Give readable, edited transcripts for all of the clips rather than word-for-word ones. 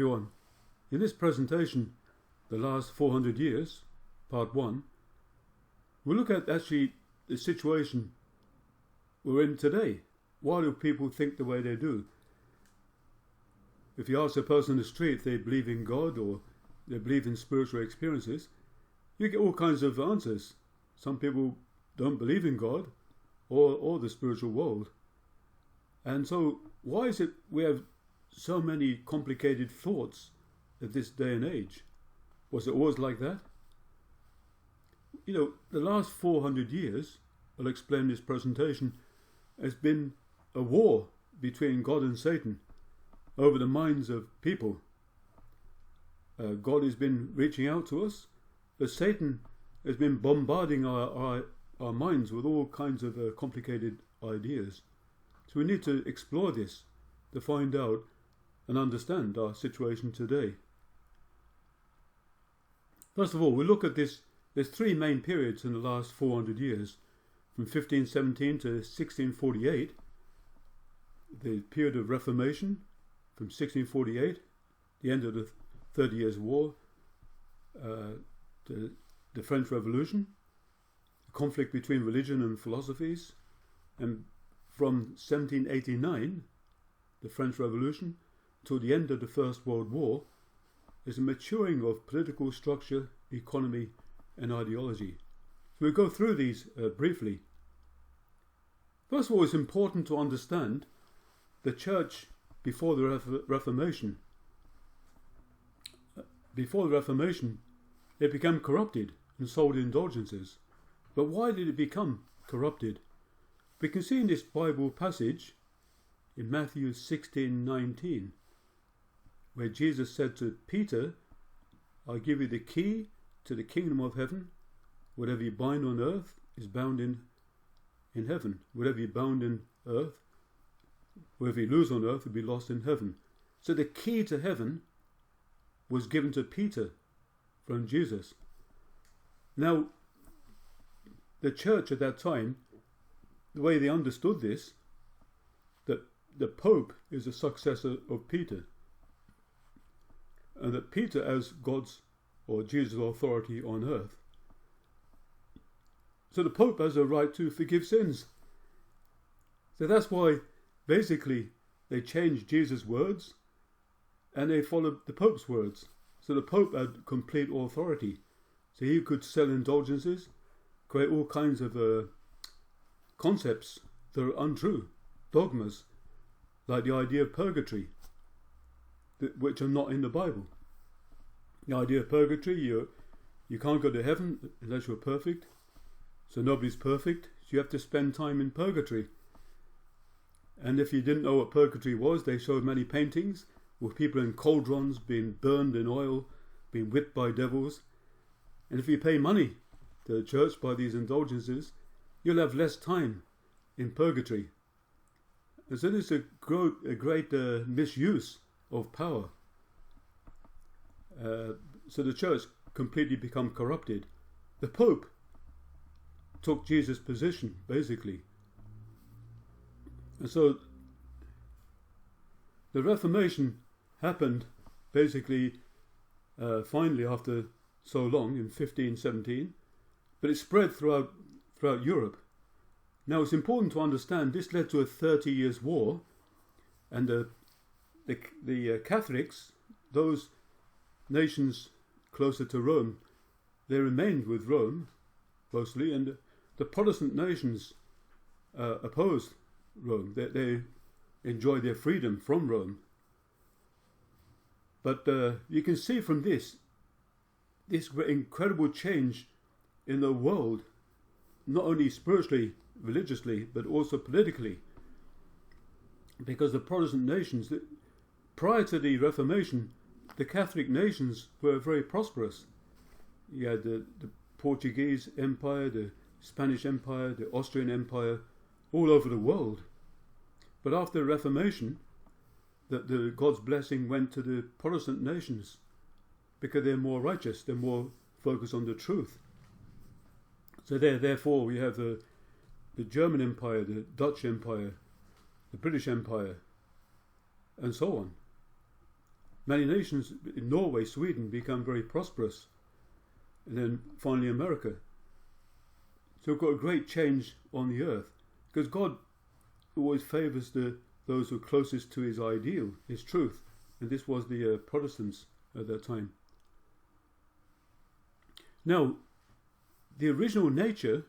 everyone. In this presentation, the last 400 years, part 1, we'll look at actually the situation we're in today. Why do people think the way they do? If you ask a person on the street if they believe in God or they believe in spiritual experiences, you get all kinds of answers. Some people don't believe in God or the spiritual world. And so why is it we have so many complicated thoughts at this day and age? Was it always like that? You know, the last 400 years, I'll explain this presentation, has been a war between God and Satan over the minds of people. God has been reaching out to us, but Satan has been bombarding our minds with all kinds of complicated ideas. So we need to explore this to find out and understand our situation today. First of all, we look at this. There's three main periods in the last 400 years, from 1517 to 1648. The period of Reformation, from 1648, the end of the 30 Years' War, the French Revolution, the conflict between religion and philosophies, and from 1789, the French Revolution, till the end of the First World War, is a maturing of political structure, economy, and ideology. So we'll go through these briefly. First of all, it's important to understand the church before the Reformation. Before the Reformation, it became corrupted and sold indulgences. But why did it become corrupted? We can see in this Bible passage in Matthew 16:19, where Jesus said to Peter, "I give you the key to the kingdom of heaven. Whatever you bind on earth is bound in heaven. Whatever you bound in earth, whatever you lose on earth will be lost in heaven." So the key to heaven was given to Peter from Jesus. Now, the church at that time, the way they understood this, that the Pope is a successor of Peter, and that Peter has God's or Jesus' authority on earth. So the Pope has a right to forgive sins. So that's why basically they changed Jesus' words and they followed the Pope's words. So the Pope had complete authority. So he could sell indulgences, create all kinds of concepts that are untrue, dogmas, like the idea of purgatory, which are not in the Bible. The idea of purgatory, you can't go to heaven unless you're perfect. So nobody's perfect. So you have to spend time in purgatory. And if you didn't know what purgatory was, they showed many paintings with people in cauldrons being burned in oil, being whipped by devils. And if you pay money to the church by these indulgences, you'll have less time in purgatory. And so this is a great misuse of power. So the church completely become corrupted. The Pope took Jesus' position, basically. And so the Reformation happened basically finally after so long in 1517, but it spread throughout Europe. Now it's important to understand this led to a 30 Years' War, and the Catholics, those nations closer to Rome, they remained with Rome mostly, and the Protestant nations opposed Rome. They enjoyed their freedom from Rome. But you can see from this incredible change in the world, not only spiritually, religiously, but also politically. Because the Protestant nations, prior to the Reformation, the Catholic nations were very prosperous. You had the Portuguese Empire, the Spanish Empire, the Austrian Empire, all over the world. But after the Reformation, the God's blessing went to the Protestant nations because they're more righteous, they're more focused on the truth. So therefore we have the German Empire, the Dutch Empire, the British Empire, and so on. many nations in Norway, Sweden become very prosperous, and then finally America. So we've got a great change on the earth, because God always favours those who are closest to his ideal, his truth, and this was the Protestants at that time. Now, the original nature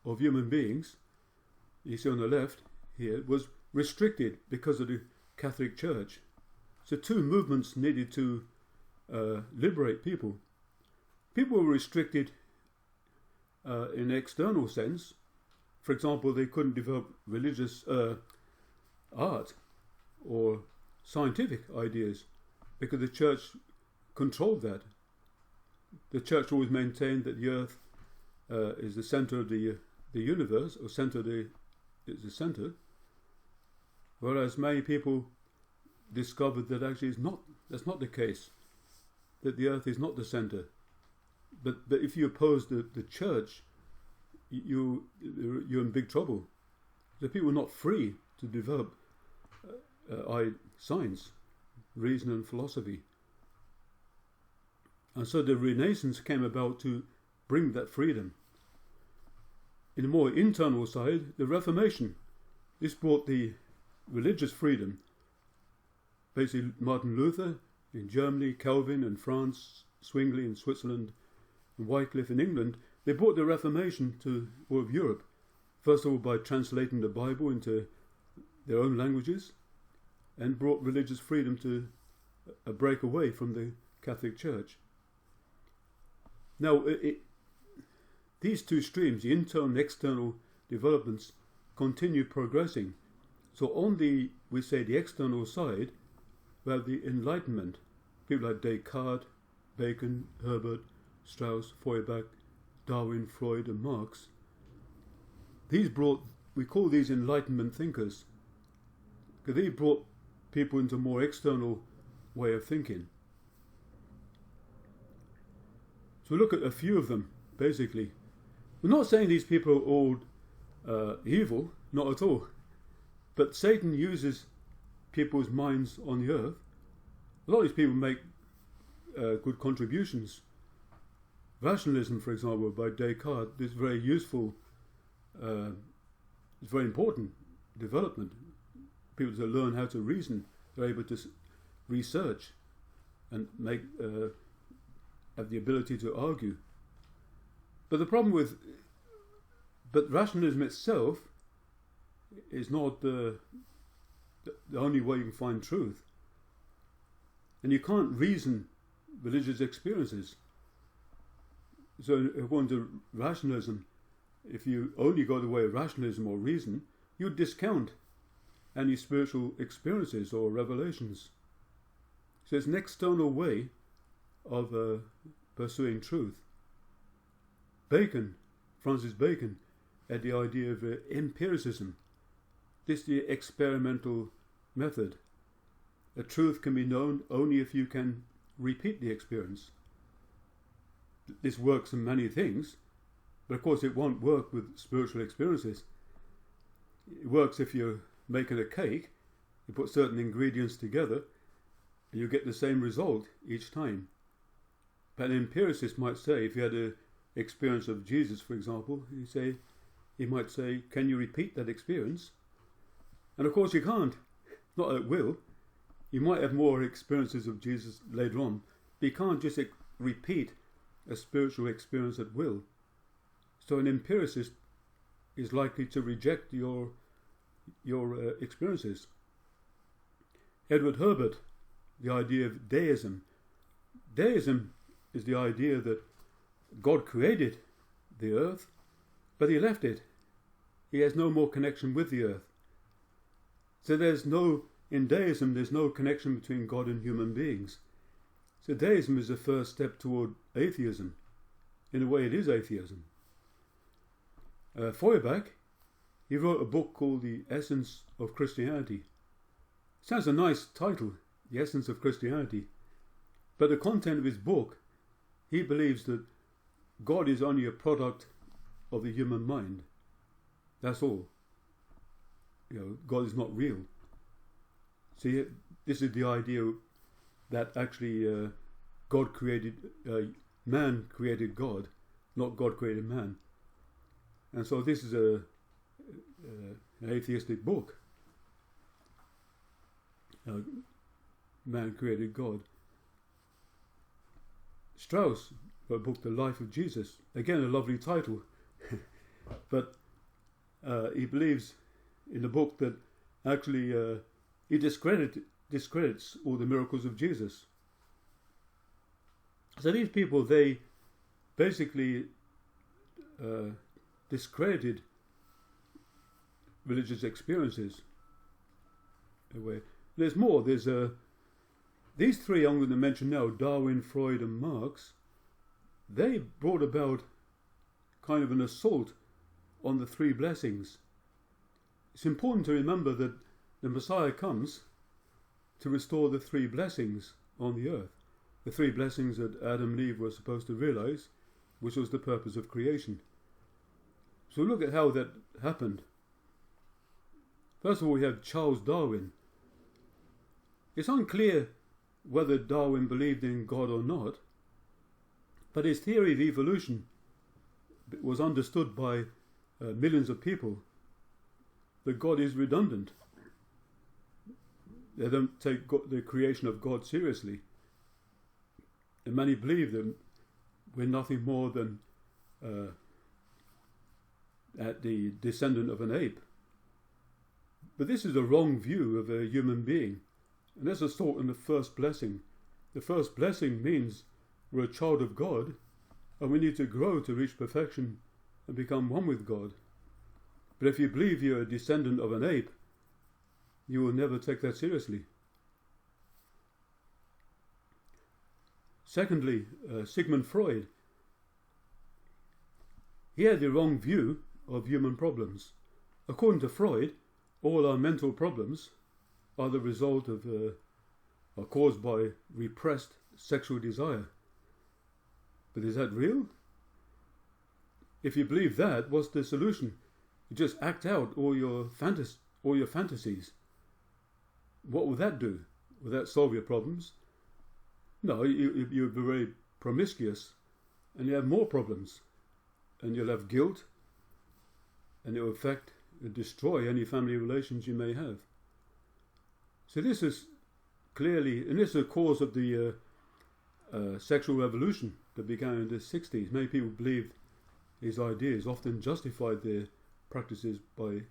of human beings, you see on the left here, was restricted because of the Catholic Church. So two movements needed to liberate people. People were restricted in external sense. For example, they couldn't develop religious art or scientific ideas because the church controlled that. The church always maintained that the earth is the center of the universe, or is the center, whereas many people discovered that actually that's not the case, that the earth is not the center. But if you oppose the church, you're in big trouble. The people are not free to develop science, reason and philosophy. And so the Renaissance came about to bring that freedom. In the more internal side, the Reformation. This brought the religious freedom. Basically, Martin Luther in Germany, Calvin in France, Zwingli in Switzerland, and Wycliffe in England, they brought the Reformation to all of Europe. First of all, by translating the Bible into their own languages, and brought religious freedom to a break away from the Catholic Church. Now, these two streams, the internal and external developments, continue progressing. So on the external side, we have the Enlightenment. People like Descartes, Bacon, Herbert, Strauss, Feuerbach, Darwin, Freud and Marx. We call these Enlightenment thinkers, because they brought people into a more external way of thinking. So we look at a few of them, basically. We're not saying these people are all evil, not at all. But Satan uses people's minds on the earth. A lot of these people make good contributions. Rationalism, for example, by Descartes, is very useful. It's very important development. People that learn how to reason, they're able to research and have the ability to argue. But the problem but rationalism itself is not the only way you can find truth. And you can't reason religious experiences. So according to rationalism, if you only go the way of rationalism or reason, you discount any spiritual experiences or revelations. So it's an external way of pursuing truth. Francis Bacon, had the idea of empiricism. This is the experimental method. A truth can be known only if you can repeat the experience. This works in many things, but of course it won't work with spiritual experiences. It works if you're making a cake, you put certain ingredients together, and you get the same result each time. But an empiricist might say, if you had an experience of Jesus, for example, he might say, can you repeat that experience? And of course you can't, not at will. You might have more experiences of Jesus later on, but you can't just repeat a spiritual experience at will. So an empiricist is likely to reject your experiences. Edward Herbert, the idea of deism. Deism is the idea that God created the earth, but he left it. He has no more connection with the earth. So in deism, there's no connection between God and human beings. So deism is the first step toward atheism. In a way, it is atheism. Feuerbach, he wrote a book called The Essence of Christianity. Sounds a nice title, The Essence of Christianity. But the content of his book, he believes that God is only a product of the human mind. That's all. God is not real. See, this is the idea that actually God created, man created God, not God created man. And so this is an atheistic book. Man created God. Strauss wrote a book, The Life of Jesus. Again, a lovely title. But he believes in the book that actually he discredits all the miracles of Jesus. So these people, they basically discredited religious experiences. Anyway, there's more. There's these three I'm going to mention now, Darwin, Freud and Marx. They brought about kind of an assault on the three blessings. It's important to remember that the Messiah comes to restore the three blessings on the earth. The three blessings that Adam and Eve were supposed to realize, which was the purpose of creation. So look at how that happened. First of all, we have Charles Darwin. It's unclear whether Darwin believed in God or not, but his theory of evolution was understood by millions of people, that God is redundant. They don't take the creation of God seriously. And many believe that we're nothing more than the descendant of an ape. But this is a wrong view of a human being. And that's assault on the first blessing. The first blessing means we're a child of God, and we need to grow to reach perfection and become one with God. But if you believe you're a descendant of an ape, you will never take that seriously. Secondly, Sigmund Freud. He had the wrong view of human problems. According to Freud, all our mental problems are the result of, are caused by repressed sexual desire. But is that real? If you believe that, what's the solution? You just act out all your fantasies. What will that do? Will that solve your problems? No, you'll be very promiscuous, and you have more problems, and you'll have guilt, and it will affect and destroy any family relations you may have. So this is clearly, and this is a cause of the sexual revolution that began in the 60s. Many people believe his ideas, often justified their practices by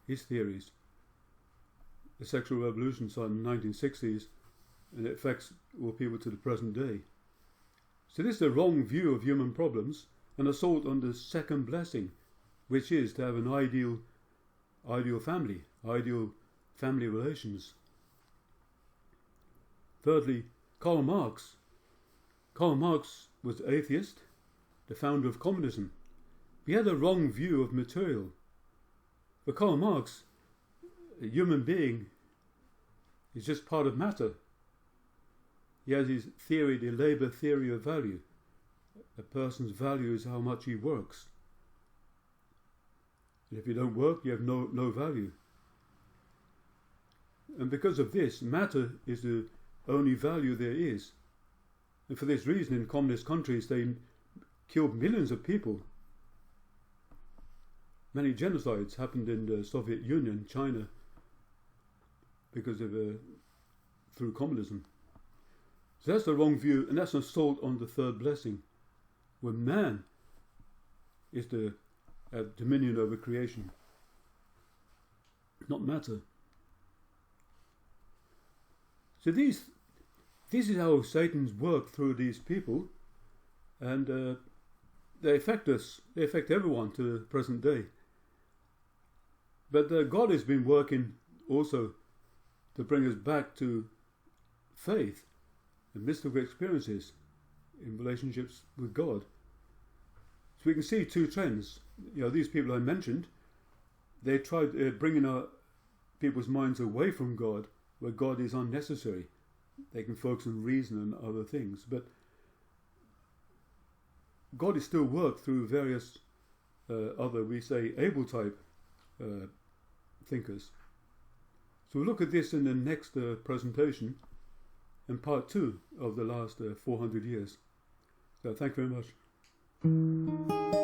his theories. The sexual revolution started in the 1960s, and it affects all people to the present day. So this is a wrong view of human problems, an assault on the second blessing, which is to have an ideal family relations. Thirdly, Karl Marx. Karl Marx was atheist, the founder of communism. He had a wrong view of material. For Karl Marx, a human being is just part of matter. He has his theory, the Labour theory of value. A person's value is how much he works. And if you don't work, you have no value. And because of this, matter is the only value there is. And for this reason, in communist countries, they killed millions of people. Many genocides happened in the Soviet Union, China, because of through communism. So that's the wrong view, and that's an assault on the third blessing, where man is to have dominion over creation, not matter. So this is how Satan's work through these people, and they affect us. They affect everyone to the present day. But God has been working also to bring us back to faith and mystical experiences in relationships with God. So we can see two trends. These people I mentioned, they tried bringing our people's minds away from God, where God is unnecessary. They can focus on reason and other things. But God is still worked through various other, we say, able type thinkers. So we'll look at this in the next presentation, and part 2 of the last 400 years. So thank you very much.